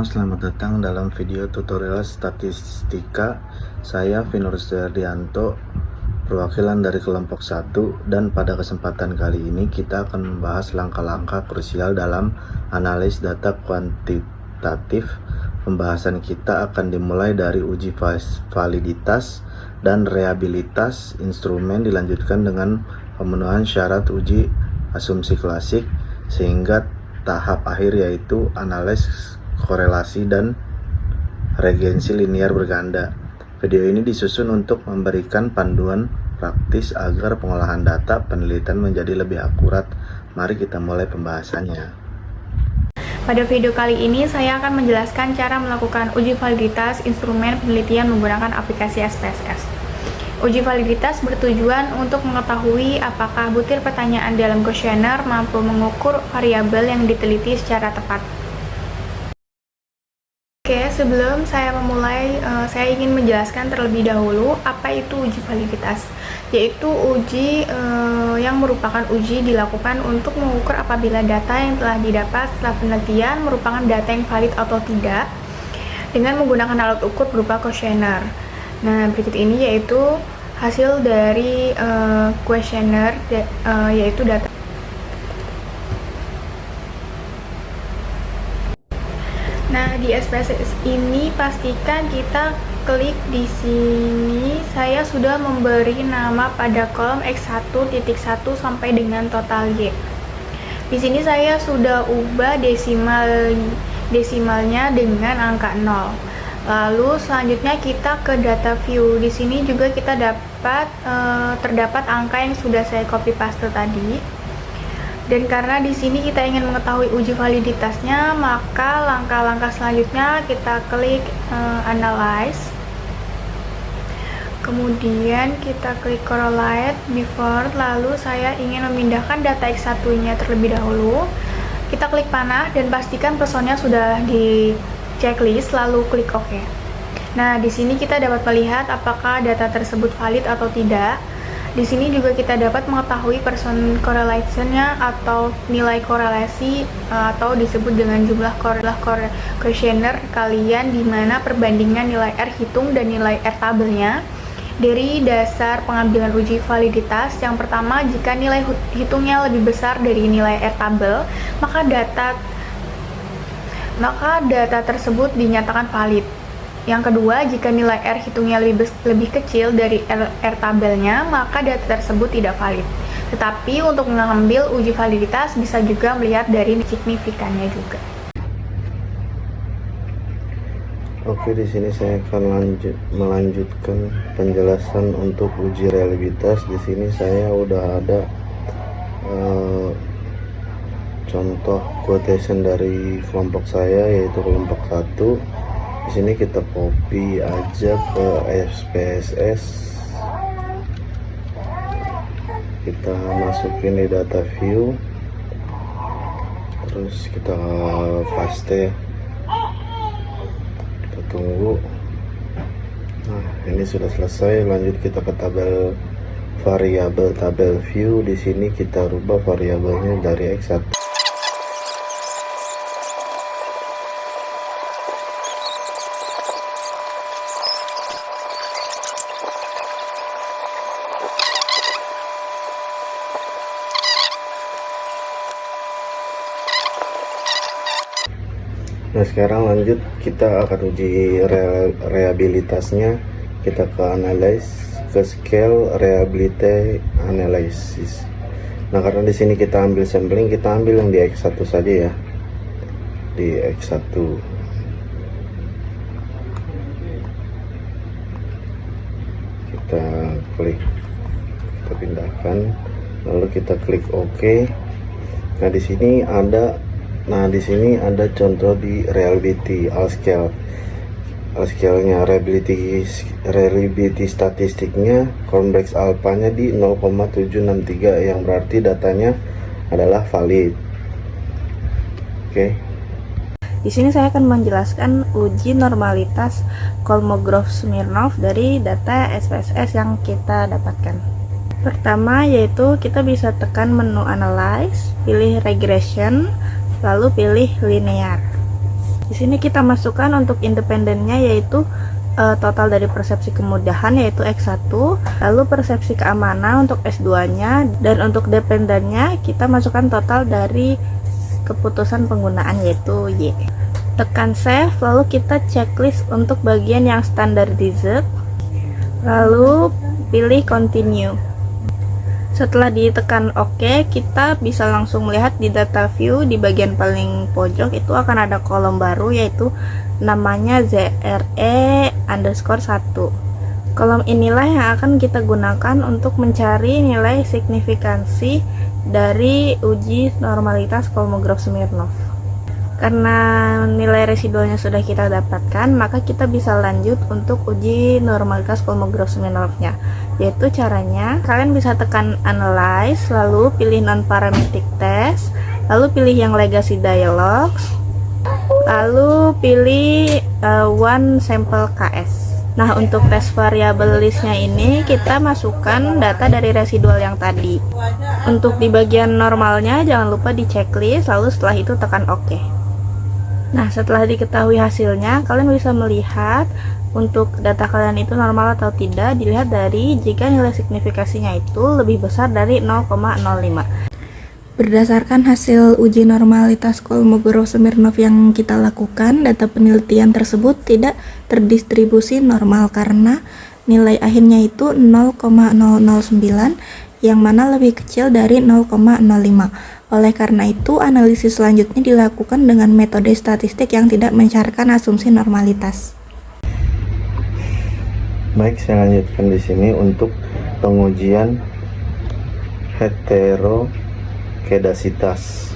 semua, selamat datang dalam video tutorial statistika. Saya Vinur Suhardianto, perwakilan dari kelompok 1, dan pada kesempatan kali ini kita akan membahas langkah-langkah krusial dalam analis data kuantitatif. Pembahasan kita akan dimulai dari uji validitas dan reliabilitas instrumen, dilanjutkan dengan pemenuhan syarat uji asumsi klasik, sehingga tahap akhir yaitu analisis korelasi dan regensi linear berganda. Video ini disusun untuk memberikan panduan praktis agar pengolahan data penelitian menjadi lebih akurat. Mari kita mulai pembahasannya. Pada video kali ini saya akan menjelaskan cara melakukan uji validitas instrumen penelitian menggunakan aplikasi SPSS. Uji validitas bertujuan untuk mengetahui apakah butir pertanyaan dalam kuesioner mampu mengukur variabel yang diteliti secara tepat. Oke, sebelum saya memulai, saya ingin menjelaskan terlebih dahulu apa itu uji validitas, yaitu uji yang merupakan uji dilakukan untuk mengukur apabila data yang telah didapat setelah penelitian merupakan data yang valid atau tidak dengan menggunakan alat ukur berupa kuesioner. Nah, berikut ini yaitu hasil dari kuesioner, yaitu data. Nah, di SPSS ini pastikan kita klik di sini. Saya sudah memberi nama pada kolom X1.1 sampai dengan total Y. Di sini saya sudah ubah desimalnya dengan angka 0. Lalu selanjutnya kita ke data view. Di sini juga kita terdapat angka yang sudah saya copy paste tadi. Dan karena di sini kita ingin mengetahui uji validitasnya, maka langkah-langkah selanjutnya kita klik analyze. Kemudian kita klik correlate before. Lalu saya ingin memindahkan data X1-nya terlebih dahulu. Kita klik panah dan pastikan personnya sudah di checklist, lalu klik OK. Nah, di sini kita dapat melihat apakah data tersebut valid atau tidak. Di sini juga kita dapat mengetahui person correlation-nya atau nilai korelasi, atau disebut dengan jumlah kuesioner kalian, di mana perbandingan nilai R hitung dan nilai R tabelnya. Dari dasar pengambilan uji validitas, yang pertama, jika nilai hitungnya lebih besar dari nilai R tabel, maka data tersebut dinyatakan valid. Yang kedua, jika nilai R hitungnya lebih kecil dari R tabelnya, maka data tersebut tidak valid. Tetapi untuk mengambil uji validitas bisa juga melihat dari signifikannya juga. Oke, di sini saya akan melanjutkan penjelasan untuk uji reliabilitas. Di sini saya udah ada contoh quotation dari kelompok saya, yaitu kelompok 1. Di sini kita copy aja ke SPSS. Kita masukin di data view. Terus kita paste. Kita tunggu. Nah, ini sudah selesai. Lanjut kita ke tabel variabel, tabel view. Di sini kita rubah variabelnya dari X1. Nah, sekarang lanjut kita akan uji reliabilitasnya. Kita ke analyze, ke scale reliability analysis. Nah, karena di sini kita ambil sampling, kita ambil yang di X1 saja ya. Di X1. Kita klik, kita pindahkan, lalu kita klik OK. Nah, di sini ada contoh di reliability all scale-nya. Reliability statistiknya convex alpha-nya di 0,763, yang berarti datanya adalah valid. Oke. Di sini saya akan menjelaskan uji normalitas Kolmogorov-Smirnov dari data SPSS yang kita dapatkan. Pertama, yaitu kita bisa tekan menu analyze, pilih regression, lalu pilih linear. Di sini kita masukkan untuk independennya yaitu total dari persepsi kemudahan yaitu X1, lalu persepsi keamanan untuk S2-nya, dan untuk dependennya kita masukkan total dari keputusan penggunaan yaitu Y. Tekan save, lalu kita checklist untuk bagian yang standardized, lalu pilih continue. Setelah ditekan OK, kita bisa langsung melihat di data view di bagian paling pojok itu akan ada kolom baru yaitu namanya ZRE_1. Kolom inilah yang akan kita gunakan untuk mencari nilai signifikansi dari uji normalitas Kolmogorov Smirnov. Karena nilai residualnya sudah kita dapatkan, maka kita bisa lanjut untuk uji normalitas Kolmogorov Smirnovnya. Yaitu caranya, kalian bisa tekan analyze, lalu pilih non-parametric test, lalu pilih yang legacy dialogs, lalu pilih one sample KS. Nah, untuk tes variable listnya ini kita masukkan data dari residual yang tadi. Untuk di bagian normalnya jangan lupa di checklist, lalu setelah itu tekan OK. Nah, setelah diketahui hasilnya, kalian bisa melihat untuk data kalian itu normal atau tidak dilihat dari jika nilai signifikasinya itu lebih besar dari 0,05. Berdasarkan hasil uji normalitas Kolmogorov Smirnov yang kita lakukan, data penelitian tersebut tidak terdistribusi normal karena nilai akhirnya itu 0,009 yang mana lebih kecil dari 0,05. Oleh karena itu, analisis selanjutnya dilakukan dengan metode statistik yang tidak mensyaratkan asumsi normalitas. Baik, saya lanjutkan di sini untuk pengujian heterokedasitas.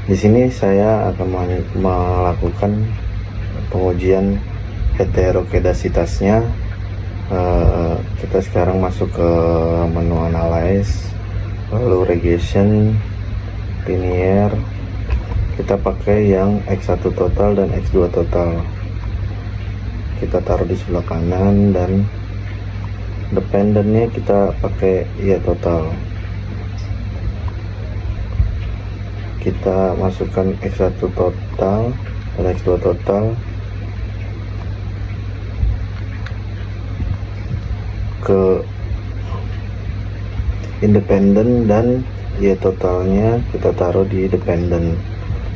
Di sini saya akan melakukan pengujian heterokedasitasnya. Kita sekarang masuk ke menu analyze, lalu regression, linear. Kita pakai yang X1 total dan X2 total. Kita taruh di sebelah kanan, dan dependennya kita pakai Y total. Kita masukkan X1 total dan X2 total ke independen, dan Y totalnya kita taruh di dependen.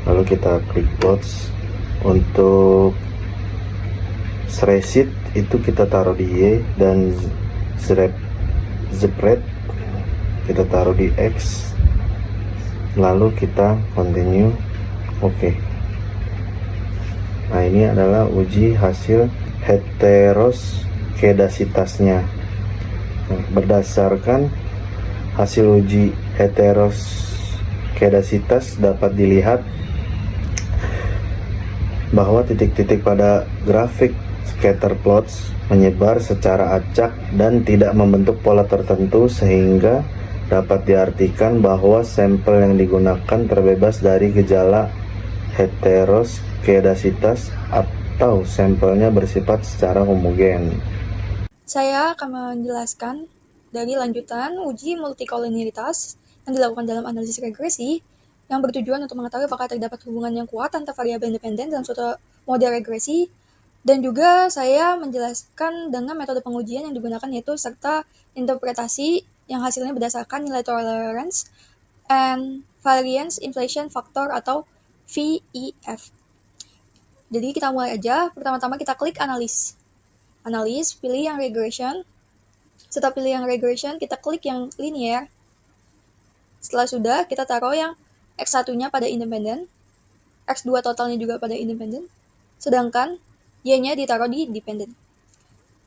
Lalu kita klik plots. Untuk spreadsheet itu kita taruh di Y, dan spread kita taruh di X, lalu kita continue. Oke. Nah, ini adalah uji hasil heteroskedasitasnya. Berdasarkan hasil uji heteroskedasitas dapat dilihat bahwa titik-titik pada grafik scatter plots menyebar secara acak dan tidak membentuk pola tertentu, sehingga dapat diartikan bahwa sampel yang digunakan terbebas dari gejala heteroskedasitas atau sampelnya bersifat secara homogen. Saya akan menjelaskan dari lanjutan uji multikolinialitas yang dilakukan dalam analisis regresi yang bertujuan untuk mengetahui apakah terdapat hubungan yang kuat antar variabel independen dalam suatu model regresi, dan juga saya menjelaskan dengan metode pengujian yang digunakan yaitu serta interpretasi yang hasilnya berdasarkan nilai tolerance and variance inflation factor atau VIF. Jadi kita mulai aja. Pertama-tama kita klik analis, pilih yang regression. Setelah pilih yang regression, kita klik yang linear. Setelah sudah, kita taruh yang X1-nya pada independen, X2 totalnya juga pada independen, sedangkan Y-nya ditaruh di dependen.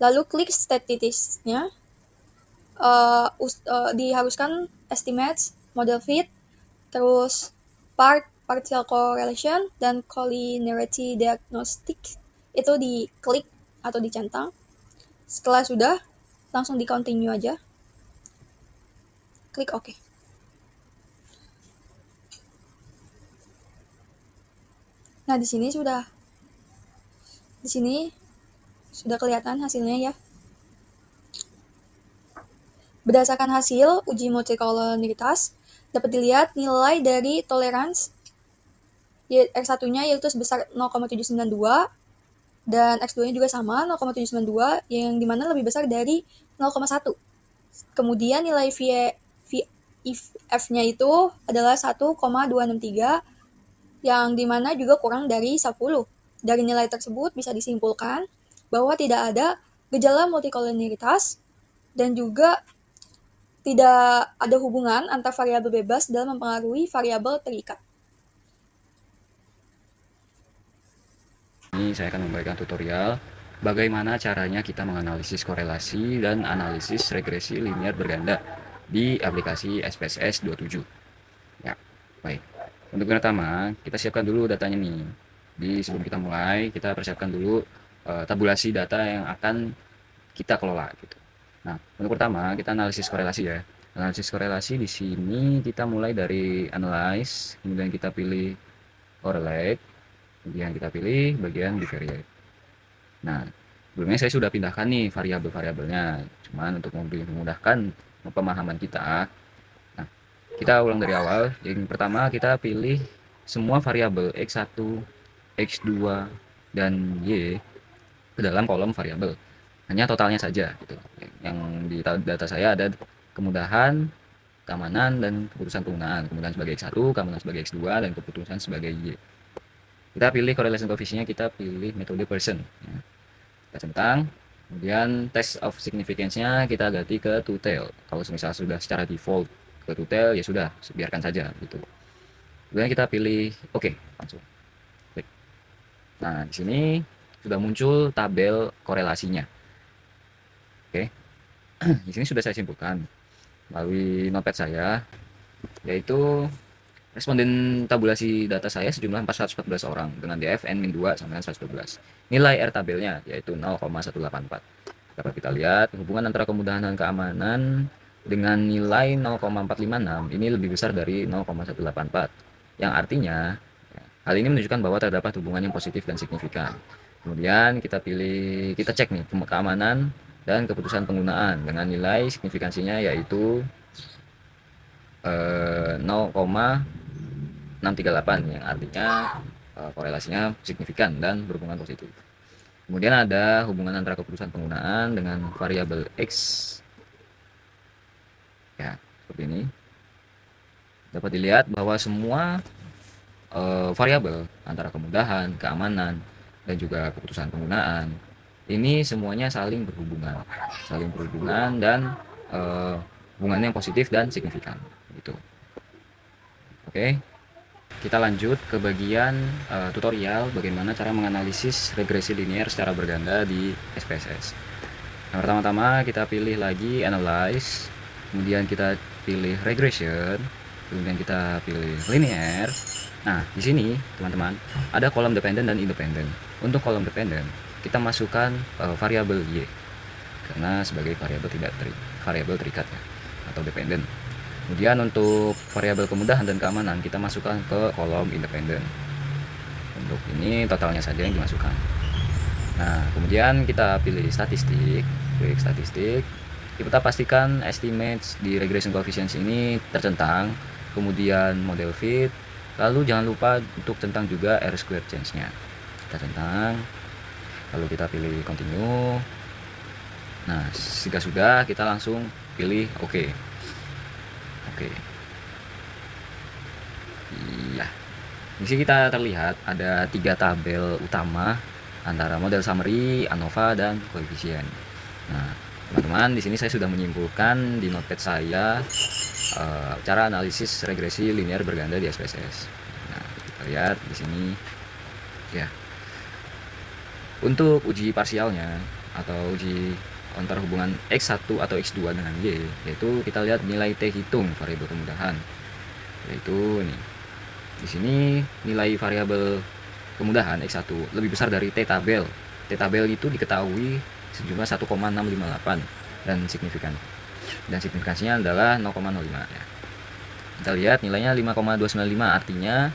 Lalu klik statistiknya, diharuskan estimates, model fit, terus partial correlation, dan collinearity diagnostic itu diklik atau dicentang. Setelah sudah, langsung di continue aja. Klik OK. Nah, di sini sudah kelihatan hasilnya ya. Berdasarkan hasil uji multikolonialitas, dapat dilihat nilai dari tolerance X1-nya yaitu sebesar 0,792 dan X2-nya juga sama 0,792 yang dimana lebih besar dari 0,1. Kemudian nilai F-nya itu adalah 1,263 yang dimana juga kurang dari 10. Dari nilai tersebut bisa disimpulkan bahwa tidak ada gejala multikolinialitas dan juga tidak ada hubungan antar variabel bebas dalam mempengaruhi variabel terikat. Ini saya akan memberikan tutorial bagaimana caranya kita menganalisis korelasi dan analisis regresi linear berganda di aplikasi SPSS 27. Ya, baik. Untuk yang pertama, kita siapkan dulu datanya nih. Sebelum kita mulai, kita persiapkan dulu tabulasi data yang akan kita kelola gitu. Nah, untuk pertama kita analisis korelasi ya. Analisis korelasi di sini kita mulai dari analyze, kemudian kita pilih correlate, kemudian kita pilih bagian bivariate. Nah, sebelumnya saya sudah pindahkan nih variabel-variabelnya. Cuman untuk memudahkan pemahaman kita, nah, kita ulang dari awal. Yang pertama kita pilih semua variabel X1, X2, dan Y ke dalam kolom variabel. Hanya totalnya saja gitu. Yang di data saya ada kemudahan, keamanan, dan keputusan penggunaan. Kemudahan sebagai X1, keamanan sebagai X2, dan keputusan sebagai Y. Kita pilih correlation coefficient-nya, kita pilih metode Pearson ya. Kita centang, kemudian test of significance-nya kita ganti ke two-tail. Kalau misalnya sudah secara default ke two-tail, ya sudah, biarkan saja gitu. Kemudian kita pilih oke, langsung klik. Nah, di sini sudah muncul tabel korelasinya. Oke. Di sini sudah saya simpulkan melalui notepad saya, yaitu responden tabulasi data saya sejumlah 414 orang dengan DF N-2 sama dengan 112. Nilai R tabelnya yaitu 0,184. Dapat kita lihat hubungan antara kemudahan dan keamanan dengan nilai 0,456 ini lebih besar dari 0,184. Yang artinya hal ini menunjukkan bahwa terdapat hubungan yang positif dan signifikan. Kemudian kita cek nih keamanan dan keputusan penggunaan dengan nilai signifikansinya yaitu 0,638 yang artinya korelasinya signifikan dan berhubungan positif. Kemudian ada hubungan antara keputusan penggunaan dengan variabel X. Ya, seperti ini. Dapat dilihat bahwa semua variabel antara kemudahan, keamanan, dan juga keputusan penggunaan ini semuanya saling berhubungan dan hubungannya yang positif dan signifikan gitu. Oke, kita lanjut ke bagian tutorial bagaimana cara menganalisis regresi linear secara berganda di SPSS. Yang pertama-tama kita pilih lagi analyze, kemudian kita pilih regression, kemudian kita pilih linear. Nah, di sini teman-teman ada kolom dependen dan independen. Untuk kolom dependen kita masukkan variabel Y karena sebagai variabel terikat ya, atau dependen. Kemudian untuk variabel kemudahan dan keamanan kita masukkan ke kolom independen. Untuk ini totalnya saja yang dimasukkan. Nah, kemudian kita pilih statistik, klik statistik. Kita pastikan estimates di regression coefficient ini tercentang, kemudian model fit, lalu jangan lupa untuk centang juga R square change-nya. Kita centang, lalu kita pilih continue. Nah, jika sudah kita langsung pilih oke. Iya. Di sini kita terlihat ada 3 tabel utama antara model summary, ANOVA, dan koefisien. Nah, teman-teman, di sini saya sudah menyimpulkan di notepad saya cara analisis regresi linear berganda di SPSS. Nah, kita lihat di sini ya. Untuk uji parsialnya atau uji antara hubungan X1 atau X2 dengan Y, yaitu kita lihat nilai T hitung variabel kemudahan, yaitu nih di sini nilai variabel kemudahan X1 lebih besar dari T tabel. T tabel itu diketahui sejumlah 1,658 dan signifikansinya adalah 0,05 ya. Kita lihat nilainya 5,295, artinya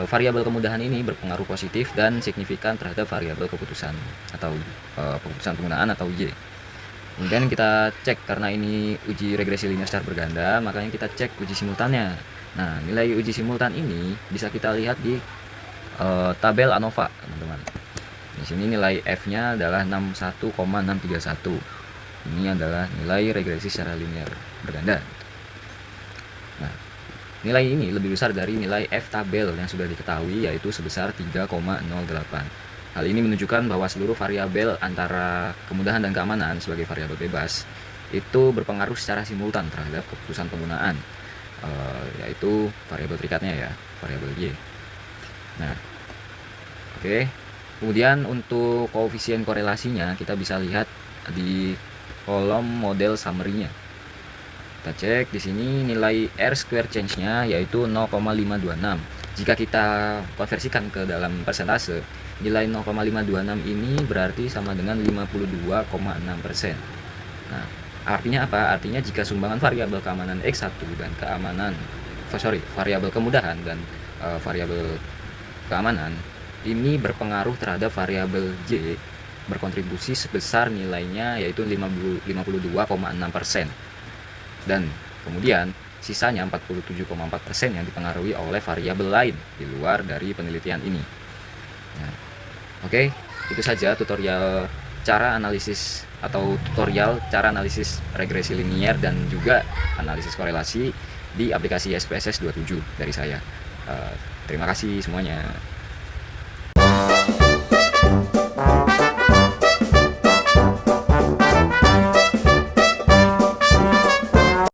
variabel kemudahan ini berpengaruh positif dan signifikan terhadap variabel keputusan atau keputusan penggunaan atau Y. Kemudian kita cek karena ini uji regresi linear secara berganda, makanya kita cek uji simultannya. Nah, nilai uji simultan ini bisa kita lihat di tabel ANOVA, teman-teman. Di sini nilai F-nya adalah 61,631. Ini adalah nilai regresi secara linear berganda. Nah, nilai ini lebih besar dari nilai F tabel yang sudah diketahui, yaitu sebesar 3,08. Hal ini menunjukkan bahwa seluruh variabel antara kemudahan dan keamanan sebagai variabel bebas itu berpengaruh secara simultan terhadap keputusan penggunaan, yaitu variabel terikatnya ya, variabel Y. Nah, oke. Kemudian untuk koefisien korelasinya kita bisa lihat di kolom model summary-nya. Kita cek di sini nilai R square change-nya yaitu 0,526. Jika kita konversikan ke dalam persentase, nilai 0,526 ini berarti sama dengan 52,6%. Nah, artinya apa? Artinya jika sumbangan variabel keamanan X1 dan variabel kemudahan dan variabel keamanan ini berpengaruh terhadap variabel Y berkontribusi sebesar nilainya yaitu 52,6%. Dan kemudian sisanya 47,4% yang dipengaruhi oleh variabel lain di luar dari penelitian ini. Nah, oke, itu saja tutorial cara analisis cara analisis regresi linier dan juga analisis korelasi di aplikasi SPSS 27 dari saya. Terima kasih semuanya.